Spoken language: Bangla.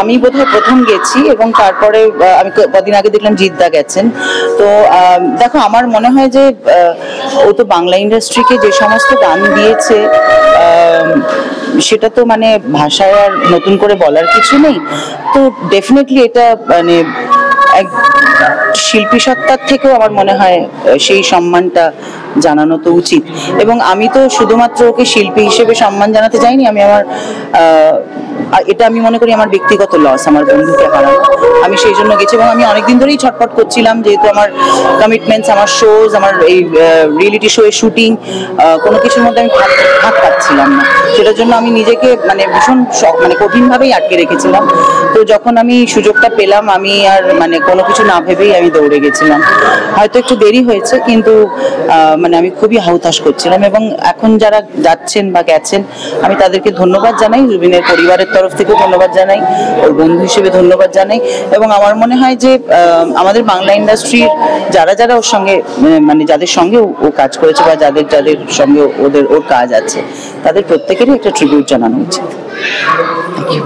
আমি বোধহয় প্রথম গেছি এবং তারপরে আমি কদিন আগে দেখলাম জিদ্দা গেছেন। তো দেখো, আমার মনে হয় যে ও তো বাংলা ইন্ডাস্ট্রিকে যে সমস্ত গান দিয়েছে সেটা তো মানে ভাষায় আর নতুন করে বলার কিছু নেই। তো ডেফিনেটলি এটা মানে শিল্পী সত্তার থেকেও আমার মনে হয় সেই সম্মানটা জানানো তো উচিত। এবং আমি তো শুধুমাত্র ওকে শিল্পী হিসেবে সম্মান জানাতে চাইনি, আমি আমার এটা আমি মনে করি আমার ব্যক্তিগত লস, আমার বন্ধুকে হারানো। আমি সেই জন্য গেছি এবং আমি অনেকদিন ধরেই ছটফট করছিলাম, যেহেতু আমার কমিটমেন্টস, আমার শোজ, আমার এই রিয়েলিটি শো এর শুটিং, কোনো কিছুর মধ্যে আমি ভাগ পাচ্ছিলাম না। সেটার জন্য আমি নিজেকে মানে ভীষণ মানে কঠিনভাবেই আটকে রেখেছিলাম। তো যখন আমি সুযোগটা পেলাম, আমি আর মানে কোনো কিছু না ভেবেই আমি দৌড়ে গেছিলাম। হয়তো একটু দেরি হয়েছে, কিন্তু মানে আমি খুবই হাউতাশ করছিলাম। এবং এখন যারা যাচ্ছেন বা গেছেন, আমি তাদেরকে ধন্যবাদ জানাই, জুবিনের পরিবারের তরফ থেকেও ধন্যবাদ জানাই, ওর বন্ধু হিসেবে ধন্যবাদ জানাই। এবং আমার মনে হয় যে আমাদের বাংলা ইন্ডাস্ট্রির যারা যারা ওর সঙ্গে মানে যাদের সঙ্গে ও কাজ করেছে বা যাদের যাদের সঙ্গে ওর কাজ আছে, তাদের প্রত্যেকেরই একটা ট্রিবিউট জানানো উচিত। Thank you.